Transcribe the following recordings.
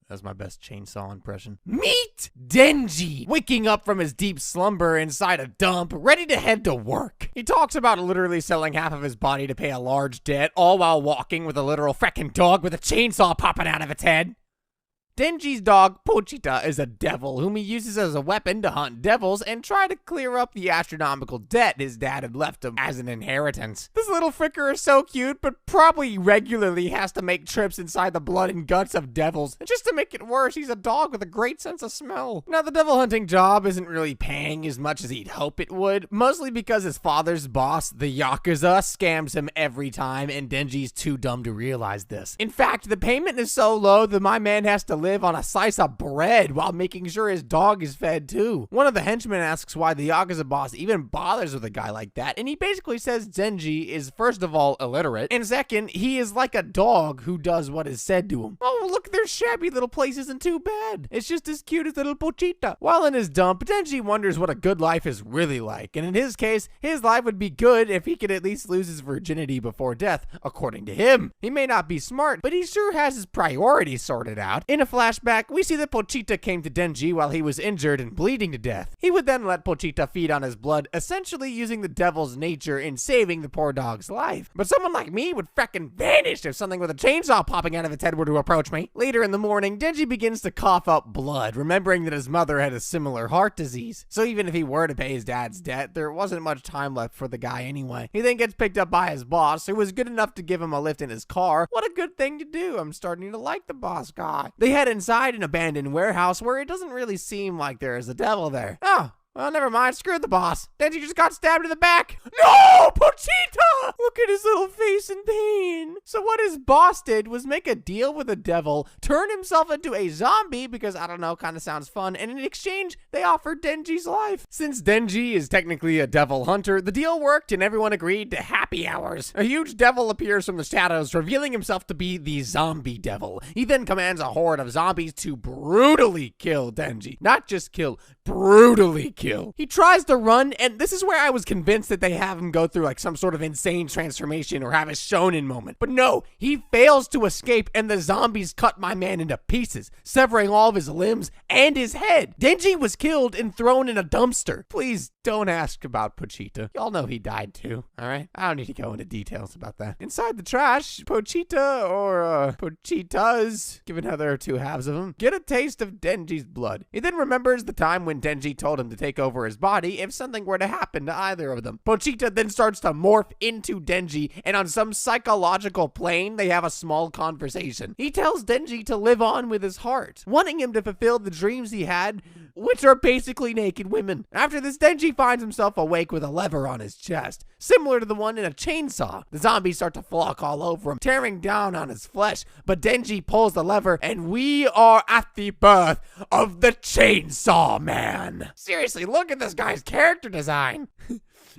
That's my best chainsaw impression. Meet Denji, waking up from his deep slumber inside a dump, ready to head to work. He talks about literally selling half of his body to pay a large debt, all while walking with a literal freckin' dog with a chainsaw popping out of its head. Denji's dog, Pochita, is a devil whom he uses as a weapon to hunt devils and try to clear up the astronomical debt his dad had left him as an inheritance. This little fricker is so cute, but probably regularly has to make trips inside the blood and guts of devils. And just to make it worse, he's a dog with a great sense of smell. Now, the devil hunting job isn't really paying as much as he'd hope it would, mostly because his father's boss, the Yakuza, scams him every time, and Denji's too dumb to realize this. In fact, the payment is so low that my man has to live on a slice of bread while making sure his dog is fed too. One of the henchmen asks why the Yakuza boss even bothers with a guy like that, and he basically says Denji is first of all illiterate, and second, he is like a dog who does what is said to him. Oh, look, their shabby little place isn't too bad. It's just as cute as little Pochita. While in his dump, Denji wonders what a good life is really like, and in his case, his life would be good if he could at least lose his virginity before death, according to him. He may not be smart, but he sure has his priorities sorted out. In a flashback, we see that Pochita came to Denji while he was injured and bleeding to death. He would then let Pochita feed on his blood, essentially using the devil's nature in saving the poor dog's life. But someone like me would frickin' vanish if something with a chainsaw popping out of its head were to approach me. Later in the morning, Denji begins to cough up blood, remembering that his mother had a similar heart disease. So even if he were to pay his dad's debt, there wasn't much time left for the guy anyway. He then gets picked up by his boss, who was good enough to give him a lift in his car. What a good thing to do. I'm starting to like the boss guy. They head inside an abandoned warehouse where it doesn't really seem like there is a devil there. Oh, well, never mind. Screw the boss. Denji just got stabbed in the back. No, Pochita! Look at his little face in pain. So what his boss did was make a deal with the devil, turn himself into a zombie because, I don't know, kind of sounds fun, and in exchange, they offered Denji's life. Since Denji is technically a devil hunter, the deal worked and everyone agreed to happy hours. A huge devil appears from the shadows, revealing himself to be the zombie devil. He then commands a horde of zombies to brutally kill Denji. Not just kill, brutally kill. He tries to run, and this is where I was convinced that they have him go through like some sort of insane transformation or have a shonen moment. But no, he fails to escape, and the zombies cut my man into pieces, severing all of his limbs and his head. Denji was killed and thrown in a dumpster. Please don't ask about Pochita. Y'all know he died too, all right? I don't need to go into details about that. Inside the trash, Pochita or Pochitas, given how there are two halves of him, get a taste of Denji's blood. He then remembers the time when Denji told him to take over his body if something were to happen to either of them. Pochita then starts to morph into Denji, and on some psychological plane, they have a small conversation. He tells Denji to live on with his heart, wanting him to fulfill the dreams he had, which are basically naked women. After this, Denji finds himself awake with a lever on his chest, similar to the one in a chainsaw. The zombies start to flock all over him, tearing down on his flesh, but Denji pulls the lever, and we are at the birth of the Chainsaw Man. Seriously, look at this guy's character design.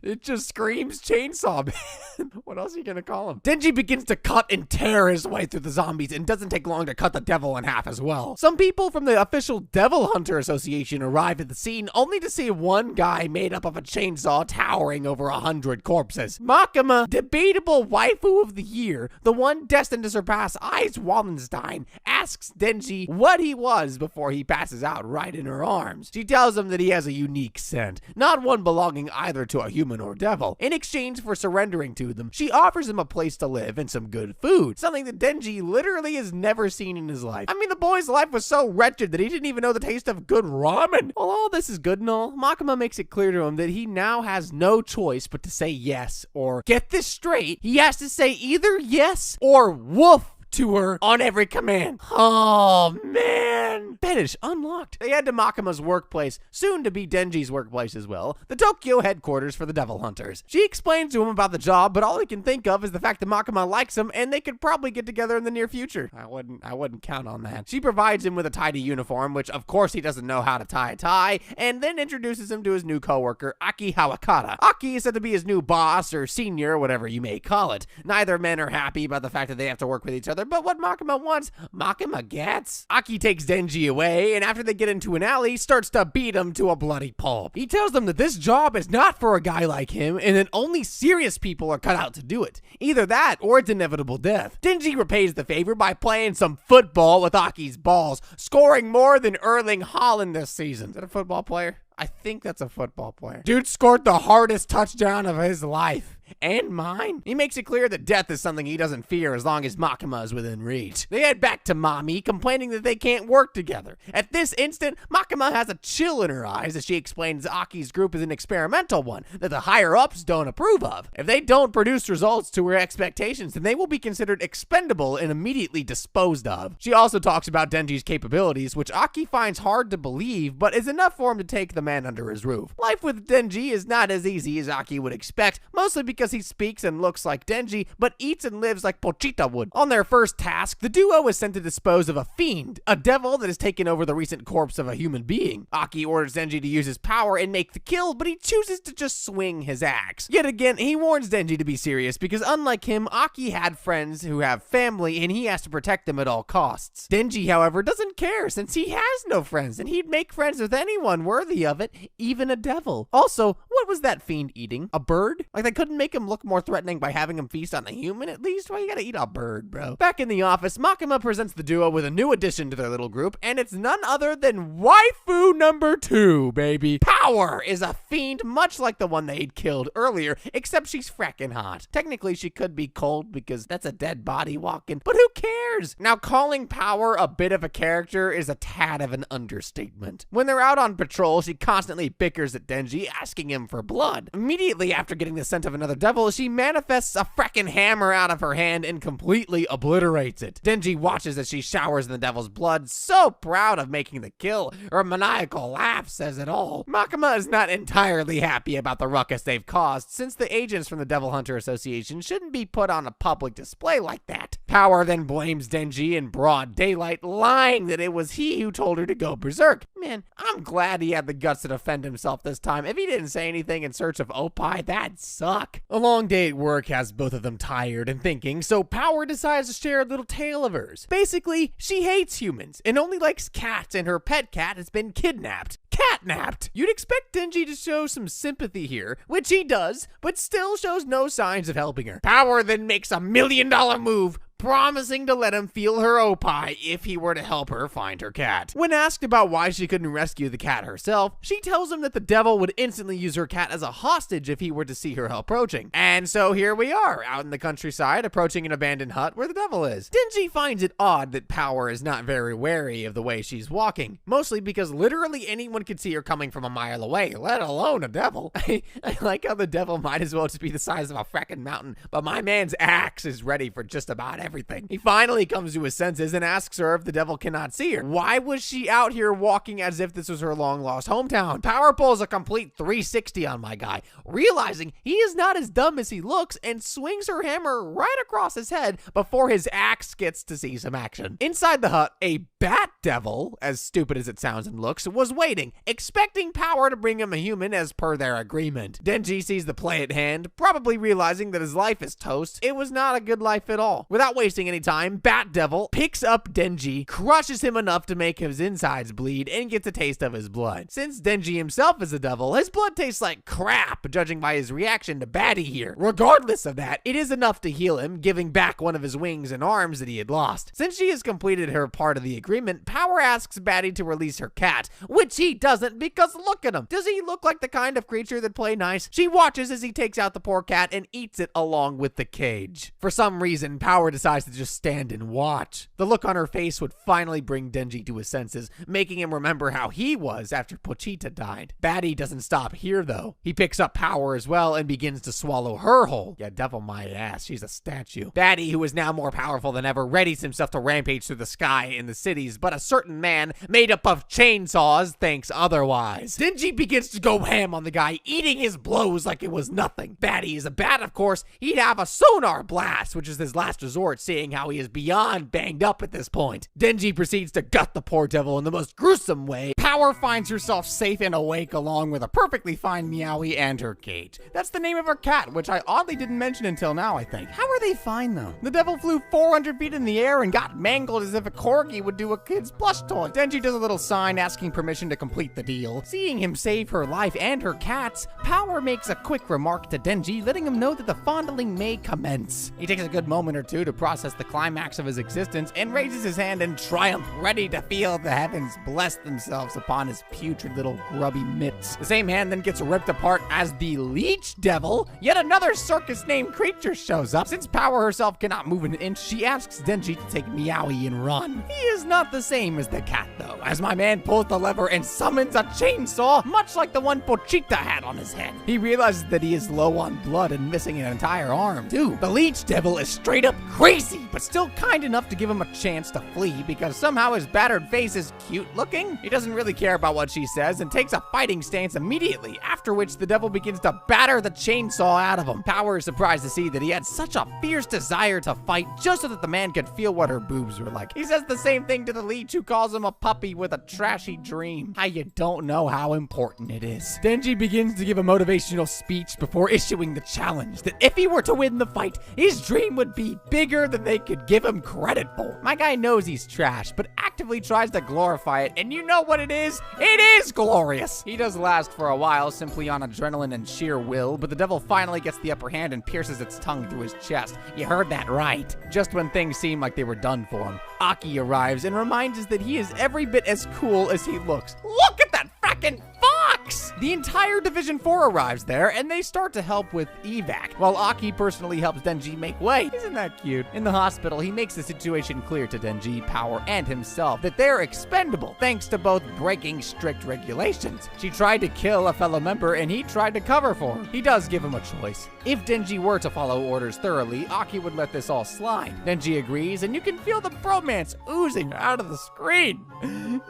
It just screams Chainsaw Man. What else are you gonna call him? Denji begins to cut and tear his way through the zombies and doesn't take long to cut the devil in half as well. Some people from the official Devil Hunter Association arrive at the scene only to see one guy made up of a chainsaw towering over 100 corpses. Makima, debatable waifu of the year, the one destined to surpass Ice Wallenstein, asks Denji what he was before he passes out right in her arms. She tells him that he has a unique scent, not one belonging either to a human or devil. In exchange for surrendering to them, she offers him a place to live and some good food, something that Denji literally has never seen in his life. I mean, the boy's life was so wretched that he didn't even know the taste of good ramen. While all this is good and all, Makima makes it clear to him that he now has no choice but to say yes, or get this straight, he has to say either yes or woof to her on every command. Oh, man. Fetish unlocked. They head to Makima's workplace, soon to be Denji's workplace as well, the Tokyo headquarters for the Devil Hunters. She explains to him about the job, but all he can think of is the fact that Makima likes him and they could probably get together in the near future. I wouldn't count on that. She provides him with a tidy uniform, which of course he doesn't know how to tie a tie, and then introduces him to his new coworker, Aki Hawakata. Aki is said to be his new boss or senior, whatever you may call it. Neither men are happy about the fact that they have to work with each other, but what Makima wants, Makima gets. Aki takes Denji away, and after they get into an alley, starts to beat him to a bloody pulp. He tells them that this job is not for a guy like him, and that only serious people are cut out to do it. Either that, or it's inevitable death. Denji repays the favor by playing some football with Aki's balls, scoring more than Erling Haaland this season. Is that a football player? I think that's a football player. Dude scored the hardest touchdown of his life. And mine. He makes it clear that death is something he doesn't fear as long as Makima is within reach. They head back to Mami, complaining that they can't work together. At this instant, Makima has a chill in her eyes as she explains Aki's group is an experimental one that the higher-ups don't approve of. If they don't produce results to her expectations, then they will be considered expendable and immediately disposed of. She also talks about Denji's capabilities, which Aki finds hard to believe, but is enough for him to take the man under his roof. Life with Denji is not as easy as Aki would expect, mostly because he speaks and looks like Denji, but eats and lives like Pochita would. On their first task, the duo is sent to dispose of a fiend, a devil that has taken over the recent corpse of a human being. Aki orders Denji to use his power and make the kill, but he chooses to just swing his axe. Yet again, he warns Denji to be serious because unlike him, Aki had friends who have family and he has to protect them at all costs. Denji, however, doesn't care since he has no friends and he'd make friends with anyone worthy of it, even a devil. Also, what was that fiend eating? A bird? Like they couldn't make him look more threatening by having him feast on a human at least? Why you gotta eat a bird, bro? Back in the office, Makima presents the duo with a new addition to their little group, and it's none other than waifu number 2, baby. Power is a fiend much like the one they'd killed earlier, except she's frackin' hot. Technically, she could be cold because that's a dead body walking, but who cares? Now, calling Power a bit of a character is a tad of an understatement. When they're out on patrol, she constantly bickers at Denji, asking him for blood. Immediately after getting the scent of another devil, she manifests a frackin' hammer out of her hand and completely obliterates it. Denji watches as she showers in the devil's blood, so proud of making the kill. Her maniacal laugh says it all. Makima is not entirely happy about the ruckus they've caused, since the agents from the Devil Hunter Association shouldn't be put on a public display like that. Power then blames Denji in broad daylight, lying that it was he who told her to go berserk. Man, I'm glad he had the guts to defend himself this time. If he didn't say anything in search of Opie, that'd suck. A long day at work has both of them tired and thinking, so Power decides to share a little tale of hers. Basically, she hates humans and only likes cats, and her pet cat has been kidnapped. Catnapped! You'd expect Denji to show some sympathy here, which he does, but still shows no signs of helping her. Power then makes a $1 million move, promising to let him feel her opie if he were to help her find her cat. When asked about why she couldn't rescue the cat herself, she tells him that the devil would instantly use her cat as a hostage if he were to see her approaching. And so here we are, out in the countryside, approaching an abandoned hut where the devil is. Denji finds it odd that Power is not very wary of the way she's walking, mostly because literally anyone could see her coming from a mile away, let alone a devil. I like how the devil might as well just be the size of a fracking mountain, but my man's axe is ready for just about everything. He finally comes to his senses and asks her if the devil cannot see her. Why was she out here walking as if this was her long-lost hometown? Power pulls a complete 360 on my guy, realizing he is not as dumb as he looks, and swings her hammer right across his head before his axe gets to see some action. Inside the hut, a bat devil, as stupid as it sounds and looks, was waiting, expecting Power to bring him a human as per their agreement. Denji sees the play at hand, probably realizing that his life is toast. It was not a good life at all. Without wasting any time, Bat Devil picks up Denji, crushes him enough to make his insides bleed, and gets a taste of his blood. Since Denji himself is a devil, his blood tastes like crap, judging by his reaction to Batty here. Regardless of that, it is enough to heal him, giving back one of his wings and arms that he had lost. Since she has completed her part of the agreement, Power asks Batty to release her cat, which he doesn't because look at him. Does he look like the kind of creature that'd play nice? She watches as he takes out the poor cat and eats it along with the cage. For some reason, Power decides to just stand and watch. The look on her face would finally bring Denji to his senses, making him remember how he was after Pochita died. Batty doesn't stop here though. He picks up Power as well and begins to swallow her whole. Yeah, devil my ass, she's a statue. Batty, who is now more powerful than ever, readies himself to rampage through the sky in the cities, but a certain man made up of chainsaws thinks otherwise. Denji begins to go ham on the guy, eating his blows like it was nothing. Batty is a bat, of course. He'd have a sonar blast, which is his last resort, seeing how he is beyond banged up at this point. Denji proceeds to gut the poor devil in the most gruesome way. Power Power finds herself safe and awake along with a perfectly fine Meowie and her Kate. That's the name of her cat, which I oddly didn't mention until now, I think. How are they fine, though? The devil flew 400 feet in the air and got mangled as if a corgi would do a kid's plush toy. Denji does a little sign asking permission to complete the deal. Seeing him save her life and her cat's, Power makes a quick remark to Denji, letting him know that the fondling may commence. He takes a good moment or two to process the climax of his existence and raises his hand in triumph, ready to feel the heavens bless themselves upon his putrid little grubby mitts. The same hand then gets ripped apart as the Leech Devil, yet another circus-named creature, shows up. Since Power herself cannot move an inch, she asks Denji to take Meowie and run. He is not the same as the cat, though, as my man pulls the lever and summons a chainsaw, much like the one Pochita had on his head. He realizes that he is low on blood and missing an entire arm, too. The Leech Devil is straight up crazy, but still kind enough to give him a chance to flee because somehow his battered face is cute looking. He doesn't really care about what she says and takes a fighting stance immediately, after which the devil begins to batter the chainsaw out of him. Power is surprised to see that he had such a fierce desire to fight just so that the man could feel what her boobs were like. He says the same thing to the leech, who calls him a puppy with a trashy dream. How you don't know how important it is. Denji begins to give a motivational speech before issuing the challenge that if he were to win the fight, his dream would be bigger than they could give him credit for. My guy knows he's trash, but actively tries to glorify it, and you know what it is? It is glorious! He does last for a while, simply on adrenaline and sheer will, but the devil finally gets the upper hand and pierces its tongue through his chest. You heard that right. Just when things seem like they were done for him, Aki arrives and reminds us that he is every bit as cool as he looks. Look at that frackin' fox! The entire Division 4 arrives there, and they start to help with evac, while Aki personally helps Denji make way. Isn't that cute? In the hospital, he makes the situation clear to Denji, Power, and himself that they're expendable, thanks to both breaking strict regulations. She tried to kill a fellow member, and he tried to cover for her. He does give him a choice. If Denji were to follow orders thoroughly, Aki would let this all slide. Denji agrees, and you can feel the bromance oozing out of the screen.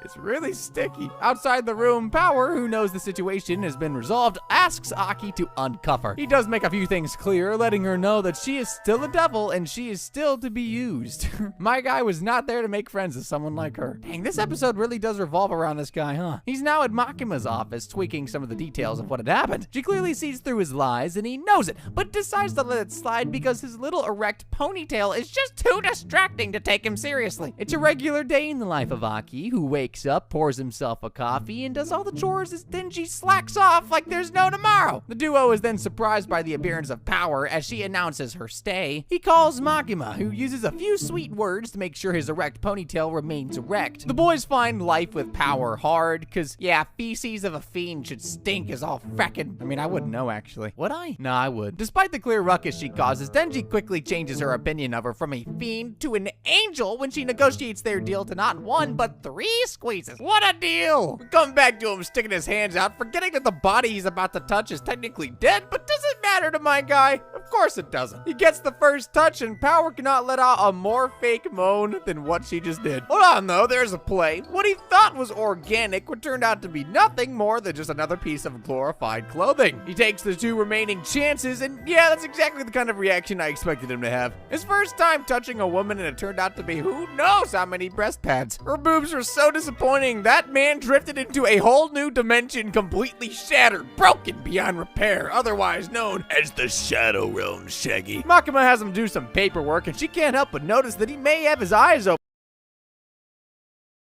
It's really sticky. Outside the room, Power, who knows the situation has been resolved, asks Aki to uncuff her. He does make a few things clear, letting her know that she is still a devil and she is still to be used. My guy was not there to make friends with someone like her. Dang, this episode really does revolve around this guy, huh? He's now at Makima's office, tweaking some of the details of what had happened. She clearly sees through his lies and he knows it, but decides to let it slide because his little erect ponytail is just too distracting to take him seriously. It's a regular day in the life of Aki, who wakes up, pours himself a coffee, and does all the chores as Denji slacks off like there's no tomorrow. The duo is then surprised by the appearance of Power as she announces her stay. He calls Makima, who uses a few sweet words to make sure his erect ponytail remains erect. The boys find life with Power hard, cause yeah, feces of a fiend should stink as all frackin'. I mean, I wouldn't know actually. Would I? No, I would. Despite the clear ruckus she causes, Denji quickly changes her opinion of her from a fiend to an angel when she negotiates their deal to not one, but 3 squeezes. What a deal! We come back to him sticking his hands out, forgetting that the body he's about to touch is technically dead, but does it matter to my guy? Of course it doesn't. He gets the first touch and Power cannot let out a more fake moan than what she just did. Hold on though, there's a play. What he thought was organic would turn out to be nothing more than just another piece of glorified clothing. He takes the 2 remaining chances, and yeah, that's exactly the kind of reaction I expected him to have. His first time touching a woman, and it turned out to be who knows how many breast pads. Her boobs were so disappointing, that man drifted into a whole new dimension, completely shattered, broken beyond repair, otherwise known as the Shadow Realm, Shaggy. Makima has him do some paperwork, and she can't help but notice that he may have his eyes open.